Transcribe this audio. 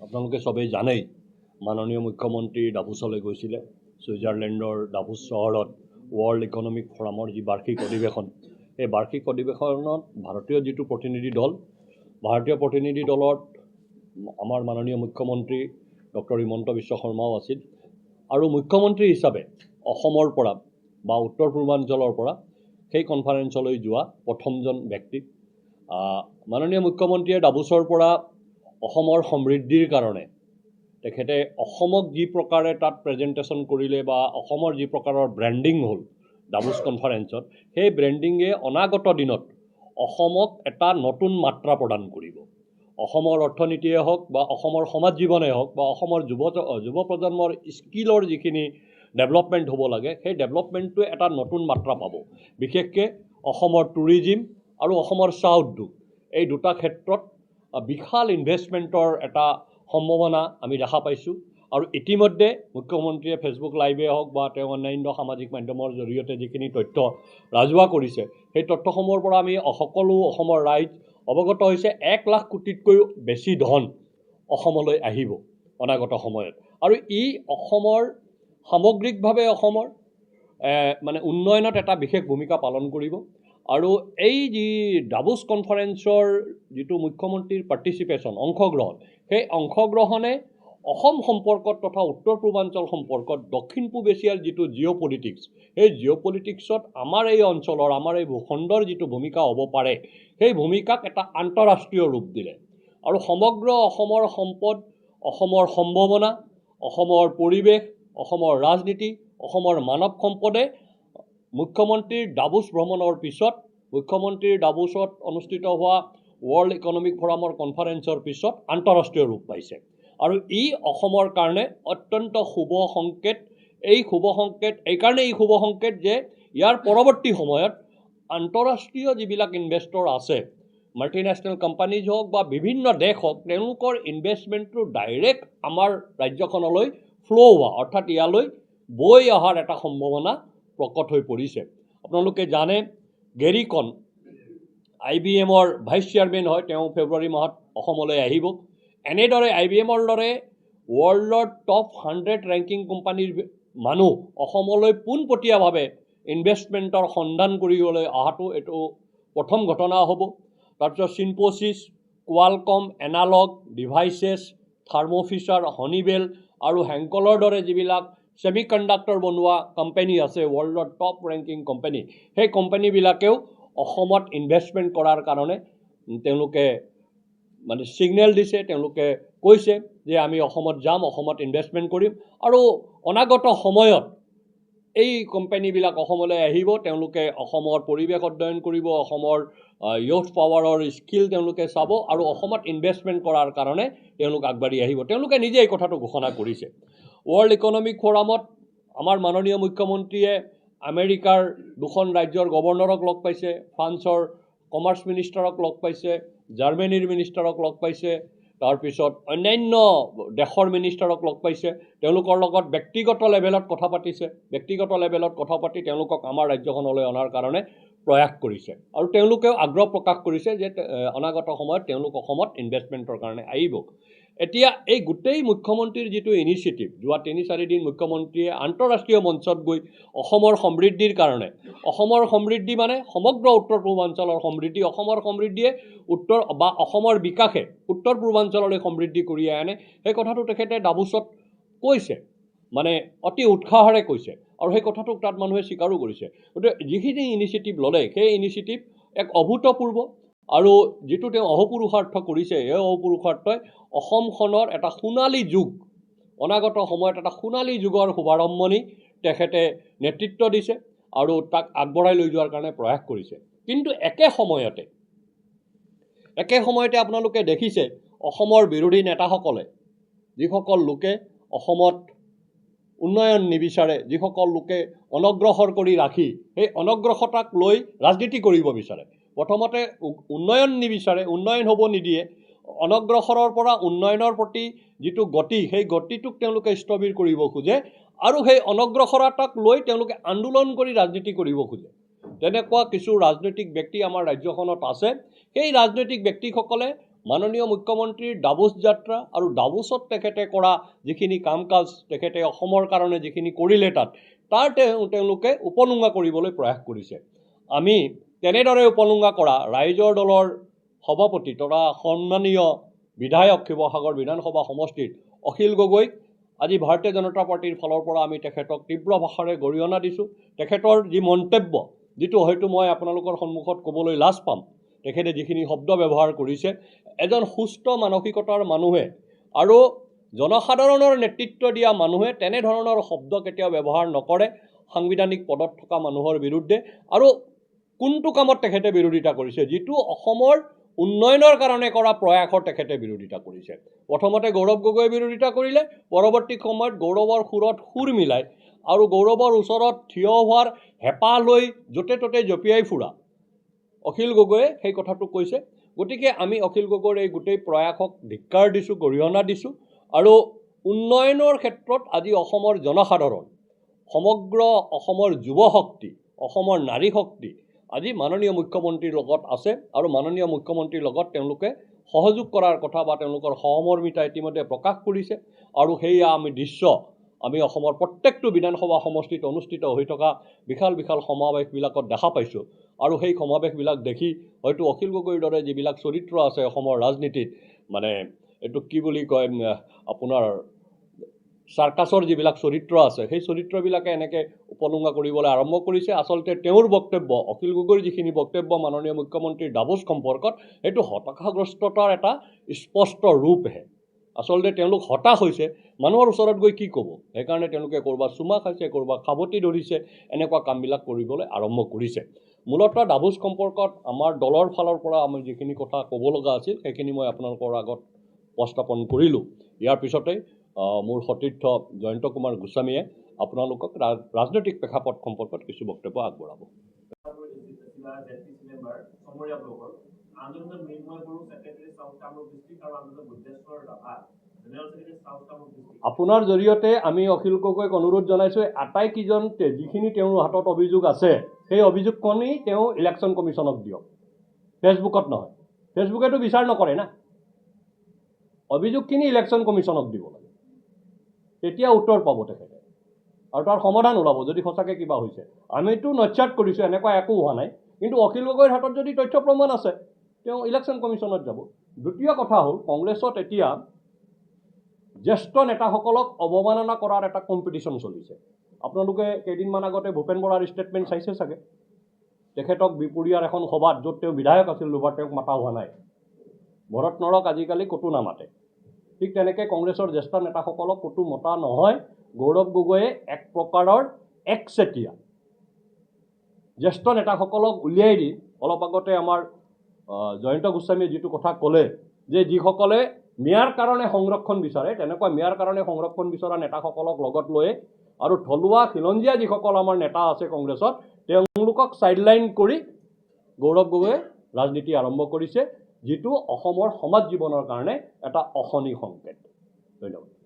আপোনালোকে সবেই জানেই মাননীয় মুখ্যমন্ত্ৰী ডাভোছলৈ গৈছিলে ছুইজাৰলেণ্ডৰ ডাভোছ চহৰত ৱৰ্ল্ড ইকনমিক ফৰামৰ যি বাৰ্ষিক অধিৱেশন এই বাৰ্ষিক অধিৱেশনত ভাৰতীয় যিটো প্ৰতিনিধি দল ভাৰতীয় প্ৰতিনিধি দলত আমাৰ মাননীয় মুখ্যমন্ত্ৰী ডক্টৰ হিমন্ত বিশ্ব শৰ্মাও আছিল আৰু মুখ্যমন্ত্ৰী হিচাপে অসমৰ পৰা বা উত্তৰ পূৰ্বাঞ্চলৰ পৰা সেই কনফাৰেন্সলৈ যোৱা প্ৰথমজন ব্যক্তি মাননীয় মুখ্যমন্ত্ৰীয়ে ডাভোছৰ পৰা অসমৰ সমৃদ্ধিৰ কাৰণে তেখেতে অসমক যি প্ৰকাৰে তাত প্ৰেজেণ্টেশ্যন কৰিলে বা অসমৰ যি প্ৰকাৰৰ ব্ৰেণ্ডিং হ'ল ডাভোছ কনফাৰেন্সত সেই ব্ৰেণ্ডিঙে অনাগত দিনত অসমক এটা নতুন মাত্ৰা প্ৰদান কৰিব অসমৰ অৰ্থনীতিয়ে হওক বা অসমৰ সমাজ জীৱনে হওক বা অসমৰ যুৱ প্ৰজন্মৰ স্কিলৰ যিখিনি ডেভেলপমেণ্ট হ'ব লাগে সেই ডেভেলপমেণ্টটোৱে এটা নতুন মাত্ৰা পাব বিশেষকৈ অসমৰ টুৰিজিম আৰু অসমৰ চাহ উদ্যোগ এই দুটা ক্ষেত্ৰত বিশাল ইনভেষ্টমেণ্টৰ এটা সম্ভাৱনা আমি দেখা পাইছোঁ আৰু ইতিমধ্যে মুখ্যমন্ত্ৰীয়ে ফেচবুক লাইভে হওক বা তেওঁ অন্যান্য সামাজিক মাধ্যমৰ জৰিয়তে যিখিনি তথ্য ৰাজহুৱা কৰিছে সেই তথ্যসমূহৰ পৰা আমি সকলো অসমৰ ৰাইজ অৱগত হৈছে 1 লাখ কোটিতকৈও বেছি ধন অসমলৈ আহিব অনাগত সময়ত আৰু ই অসমৰ সামগ্ৰিকভাৱে অসমৰ মানে উন্নয়নত এটা বিশেষ ভূমিকা পালন কৰিব আৰু এই যি ডাভোছ কনফাৰেন্সৰ যিটো মুখ্যমন্ত্ৰীৰ পাৰ্টিচিপেশ্যন অংশগ্ৰহণ সেই অংশগ্ৰহণে অসম সম্পৰ্কত তথা উত্তৰ পূৰ্বাঞ্চল সম্পৰ্কত দক্ষিণ পূব এছিয়াৰ যিটো জিঅ'পলিটিক্স সেই জিঅ'পলিটিক্সত আমাৰ এই অঞ্চলৰ আমাৰ এই ভূখণ্ডৰ যিটো ভূমিকা হ'ব পাৰে সেই ভূমিকাক এটা আন্তঃৰাষ্ট্ৰীয় ৰূপ দিলে আৰু সমগ্ৰ অসমৰ সম্পদ অসমৰ সম্ভাৱনা অসমৰ পৰিৱেশ অসমৰ ৰাজনীতি অসমৰ মানৱ সম্পদে মুখ্যমন্ত্ৰীৰ ডাভোছ ভ্ৰমণৰ পিছত মুখ্যমন্ত্ৰীৰ ডাভোছত অনুষ্ঠিত হোৱা ৱৰ্ল্ড ইকনমিক ফৰামৰ কনফাৰেন্সৰ পিছত আন্তঃৰাষ্ট্ৰীয় ৰূপ পাইছে আৰু ই অসমৰ কাৰণে অত্যন্ত শুভ সংকেত এই শুভ সংকেত যে ইয়াৰ পৰৱৰ্তী সময়ত আন্তঃৰাষ্ট্ৰীয় যিবিলাক ইনভেষ্টৰ আছে মাল্টিনেশ্যনেল কোম্পানীজ হওক বা বিভিন্ন দেশ হওক তেওঁলোকৰ ইনভেষ্টমেণ্টটো ডাইৰেক্ট আমাৰ ৰাজ্যখনলৈ ফ্ল' হোৱা অৰ্থাৎ ইয়ালৈ বৈ অহাৰ এটা সম্ভাৱনা প্ৰকট হৈ পৰিছে আপোনালোকে জানে গেৰিকন IBMৰ ভাইচ চেয়াৰমেন হয় তেওঁ ফেব্ৰুৱাৰী মাহত অসমলৈ আহিব এনেদৰে IBMৰ দৰে ৱৰ্ল্ডৰ টপ 100 ৰেংকিং কোম্পানীৰ মানুহ অসমলৈ পোনপটীয়াভাৱে ইনভেষ্টমেণ্টৰ সন্ধান কৰিবলৈ অহাটো এইটো প্ৰথম ঘটনা হ'ব তাৰপিছত চিনপ'চিছ কোৱালকম এনালগ ডিভাইচেছ থাৰ্মো ফিচাৰ হনিবেল আৰু হেংকলৰ দৰে যিবিলাক ছেমিকণ্ডাক্টৰ বনোৱা কোম্পানী আছে ৱৰ্ল্ডৰ টপ ৰেংকিং কোম্পানী সেই কোম্পানীবিলাকেও অসমত ইনভেষ্টমেণ্ট কৰাৰ কাৰণে তেওঁলোকে মানে ছিগনেল দিছে তেওঁলোকে কৈছে যে আমি অসমত যাম অসমত ইনভেষ্টমেণ্ট কৰিম আৰু অনাগত সময়ত এই কোম্পানীবিলাক অসমলৈ আহিব তেওঁলোকে অসমৰ পৰিৱেশ অধ্যয়ন কৰিব অসমৰ ইয়থ পাৱাৰৰ স্কিল তেওঁলোকে চাব আৰু অসমত ইনভেষ্টমেণ্ট কৰাৰ কাৰণে তেওঁলোক আগবাঢ়ি আহিব তেওঁলোকে নিজে এই কথাটো ঘোষণা কৰিছে ৱৰ্ল্ড ইকনমিক ফৰামত আমাৰ মাননীয় মুখ্যমন্ত্ৰীয়ে আমেৰিকাৰ দুখন ৰাজ্যৰ গভৰ্ণৰক লগ পাইছে ফ্ৰান্সৰ কমাৰ্চ মিনিষ্টাৰক লগ পাইছে জাৰ্মানীৰ মিনিষ্টাৰক লগ পাইছে তাৰপিছত অন্যান্য দেশৰ মিনিষ্টাৰক লগ পাইছে তেওঁলোকৰ লগত ব্যক্তিগত লেভেলত কথা পাতিছে ব্যক্তিগত লেভেলত কথা পাতি তেওঁলোকক আমাৰ ৰাজ্যখনলৈ অনাৰ কাৰণে প্ৰয়াস কৰিছে আৰু তেওঁলোকেও আগ্ৰহ প্ৰকাশ কৰিছে যে অনাগত সময়ত তেওঁলোক অসমত ইনভেষ্টমেণ্টৰ কাৰণে আহিব এতিয়া এই গোটেই মুখ্যমন্ত্ৰীৰ যিটো ইনিচিয়েটিভ যোৱা 3-4 দিন মুখ্যমন্ত্ৰীয়ে আন্তঃৰাষ্ট্ৰীয় মঞ্চত গৈ অসমৰ সমৃদ্ধিৰ কাৰণে অসমৰ সমৃদ্ধি মানে সমগ্ৰ উত্তৰ পূৰ্বাঞ্চলৰ সমৃদ্ধি অসমৰ সমৃদ্ধিয়ে অসমৰ বিকাশে উত্তৰ পূৰ্বাঞ্চললৈ সমৃদ্ধি কঢ়িয়াই আনে সেই কথাটো তেখেতে ডাভোছত কৈছে মানে অতি উৎসাহেৰে কৈছে আৰু সেই কথাটোক তাত মানুহে স্বীকাৰো কৰিছে গতিকে যিখিনি ইনিচিয়েটিভ ল'লে সেই ইনিচিয়েটিভ এক অভূতপূৰ্ব আৰু যিটো তেওঁ অহপুৰুষাৰ্থ কৰিছে এই অহপুৰুষাৰ্থই অসমখনৰ এটা সোণালী যুগ অনাগত সময়ত এটা সোণালী যুগৰ শুভাৰম্ভণি তেখেতে নেতৃত্ব দিছে আৰু তাক আগবঢ়াই লৈ যোৱাৰ কাৰণে প্ৰয়াস কৰিছে কিন্তু একে সময়তে আপোনালোকে দেখিছে অসমৰ বিৰোধী নেতাসকলে যিসকল লোকে অসমত উন্নয়ন নিবিচাৰে যিসকল লোকে অনগ্ৰসৰ কৰি ৰাখি সেই অনগ্ৰসতাক লৈ ৰাজনীতি কৰিব বিচাৰে প্ৰথমতে উন্নয়ন নিবিচাৰে উন্নয়ন হ'ব নিদিয়ে অনগ্ৰসৰৰ পৰা উন্নয়নৰ প্ৰতি যিটো গতি সেই গতিটোক তেওঁলোকে স্থবিৰ কৰিব খোজে আৰু সেই অনগ্ৰসৰতাক লৈ তেওঁলোকে আন্দোলন কৰি ৰাজনীতি কৰিব খোজে তেনেকুৱা কিছু ৰাজনৈতিক ব্যক্তি আমাৰ ৰাজ্যখনত আছে সেই ৰাজনৈতিক ব্যক্তিসকলে মাননীয় মুখ্যমন্ত্ৰীৰ ডাভোছ যাত্ৰা আৰু ডাভোছত তেখেতে কৰা যিখিনি কাম কাজ তেখেতে অসমৰ কাৰণে যিখিনি কৰিলে তাৰ তেওঁলোকে উপলুঙা কৰিবলৈ প্ৰয়াস কৰিছে। আমি তেনেদৰে উপলুঙা কৰা ৰাইজৰ দলৰ সভাপতি তথা সন্মানীয় বিধায়ক শিৱসাগৰ বিধানসভা সমষ্টিত অখিল গগৈক আজি ভাৰতীয় জনতা পাৰ্টিৰ ফালৰ পৰা আমি তেখেতক তীব্ৰ ভাষাৰে গৰিহণা দিছোঁ। তেখেতৰ যি মন্তব্য, যিটো হয়তো মই আপোনালোকৰ সন্মুখত ক'বলৈ লাজ পাম, তেখেতে যিখিনি শব্দ ব্যৱহাৰ কৰিছে, এজন সুস্থ মানসিকতাৰ মানুহে আৰু জনসাধাৰণৰ নেতৃত্ব দিয়া মানুহে তেনেধৰণৰ শব্দ কেতিয়াও ব্যৱহাৰ নকৰে সাংবিধানিক পদত থকা মানুহৰ বিৰুদ্ধে। আৰু কোনটো কামত তেখেতে বিৰোধিতা কৰিছে? যিটো অসমৰ উন্নয়নৰ কাৰণে কৰা প্ৰয়াসৰ তেখেতে বিৰোধিতা কৰিছে। প্ৰথমতে গৌৰৱ গগৈয়ে বিৰোধিতা কৰিলে, পৰৱৰ্তী সময়ত গৌৰৱৰ সুৰত সুৰ মিলাই আৰু গৌৰৱৰ ওচৰত থিয় হোৱাৰ হেঁপাহ লৈ য'তে ত'তে জঁপিয়াই ফুৰা অখিল গগৈয়ে সেই কথাটো কৈছে। গতিকে আমি অখিল গগৈৰ এই গোটেই প্ৰয়াসক ধিক্কাৰ দিছোঁ, গৰিহণা দিছোঁ। আৰু উন্নয়নৰ ক্ষেত্ৰত আজি অসমৰ জনসাধাৰণ, সমগ্ৰ অসমৰ যুৱ শক্তি, অসমৰ নাৰী শক্তি আজি মাননীয় মুখ্যমন্ত্ৰীৰ লগত আছে আৰু মাননীয় মুখ্যমন্ত্ৰীৰ লগত তেওঁলোকে সহযোগ কৰাৰ কথা বা তেওঁলোকৰ সহমৰ্মিতা ইতিমধ্যে প্ৰকাশ কৰিছে। আৰু সেয়া আমি দৃশ্য আমি অসমৰ প্ৰত্যেকটো বিধানসভা সমষ্টিত অনুষ্ঠিত হৈ থকা বিশাল বিশাল সমাৱেশবিলাকত দেখা পাইছোঁ। আৰু সেই সমাৱেশবিলাক দেখি হয়তো অখিল গগৈৰ দৰে যিবিলাক চৰিত্ৰ আছে অসমৰ ৰাজনীতিত, মানে এইটো কি বুলি কয়, আপোনাৰ চাৰ্কাছৰ যিবিলাক চৰিত্ৰ আছে, সেই চৰিত্ৰবিলাকে এনেকৈ উপলুঙা কৰিবলৈ আৰম্ভ কৰিছে। আচলতে তেওঁৰ বক্তব্য, অখিল গগৈৰ যিখিনি বক্তব্য মাননীয় মুখ্যমন্ত্ৰীৰ ডাভোছ সম্পৰ্কত, সেইটো হতাশাগ্ৰস্ততাৰ এটা স্পষ্ট ৰূপহে। আচলতে তেওঁলোক হতাশ হৈছে, মানুহৰ ওচৰত গৈ কি ক'ব, সেইকাৰণে তেওঁলোকে ক'ৰবাত চুমা খাইছে, ক'ৰবাত সাৱটি ধৰিছে, এনেকুৱা কামবিলাক কৰিবলৈ আৰম্ভ কৰিছে। মূলতঃ ডাভোছ সম্পৰ্কত আমাৰ দলৰ ফালৰ পৰা আমি যিখিনি কথা ক'ব লগা আছিল সেইখিনি মই আপোনালোকৰ আগত উপস্থাপন কৰিলোঁ। ইয়াৰ পিছতে মোৰ সতীৰ্থ জয়ন্ত কুমাৰ গোস্বামীয়ে আপোনালোকক ৰাজনৈতিক প্ৰেক্ষাপট সম্পৰ্কত কিছু বক্তব্য আগবঢ়াব। আপোনাৰ জৰিয়তে আমি অখিল গগৈক অনুৰোধ জনাইছোঁ, আটাইকেইজন যিখিনি তেওঁৰ হাতত অভিযোগ আছে সেই অভিযোগখিনি তেওঁ ইলেকশ্যন কমিশ্যনক দিয়ক, ফেচবুকত নহয়। ফেচবুকেতো বিচাৰ নকৰে না, অভিযোগখিনি ইলেকশ্যন কমিশ্যনক দিব লাগে, তেতিয়া উত্তৰ পাব তেখেতে আৰু তাৰ সমাধান ওলাব যদি সঁচাকৈ কিবা হৈছে। আমিতো নস্যাৎ কৰিছোঁ, এনেকুৱা একো হোৱা নাই, কিন্তু অখিল গগৈৰ হাতত যদি তথ্য প্ৰমাণ আছে তেওঁ ইলেকশ্যন কমিশ্যনত যাব। দ্বিতীয় কথা হ'ল, কংগ্ৰেছত এতিয়া জ্যেষ্ঠ নেতাসকলক অৱমাননা কৰাৰ এটা কম্পিটিশ্যন চলিছে। আপোনালোকে কেইদিনমান আগতে ভূপেন বৰাৰ ষ্টেটমেণ্ট চাইছে চাগে। তেখেতক বিপুৰীয়াৰ এখন সভাত, য'ত তেওঁ বিধায়ক আছিল দুবাৰ, তেওঁক মাতা হোৱা নাই। ভৰত নৰক আজিকালি ক'তো নামাতে। ঠিক তেনেকৈ কংগ্ৰেছৰ জ্যেষ্ঠ নেতাসকলক ক'তো মতা নহয়। গৌৰৱ গগৈয়ে এক প্ৰকাৰৰ একচেটিয়া জ্যেষ্ঠ নেতাসকলক উলিয়াই দি, অলপ আগতে আমাৰ জয়ন্ত গোস্বামীয়ে যিটো কথা ক'লে যে যিসকলে মিয়াৰ কাৰণে সংৰক্ষণ বিচাৰে, তেনেকুৱা মিয়াৰ কাৰণে সংৰক্ষণ বিচৰা নেতাসকলক লগত লৈ আৰু থলুৱা খিলঞ্জীয়া যিসকল আমাৰ নেতা আছে কংগ্ৰেছত, তেওঁলোকক চাইডলাইন কৰি গৌৰৱ গগৈয়ে ৰাজনীতি আৰম্ভ কৰিছে, যিটো অসমৰ সমাজ জীৱনৰ কাৰণে এটা অশনি সংকেত। ধন্যবাদ।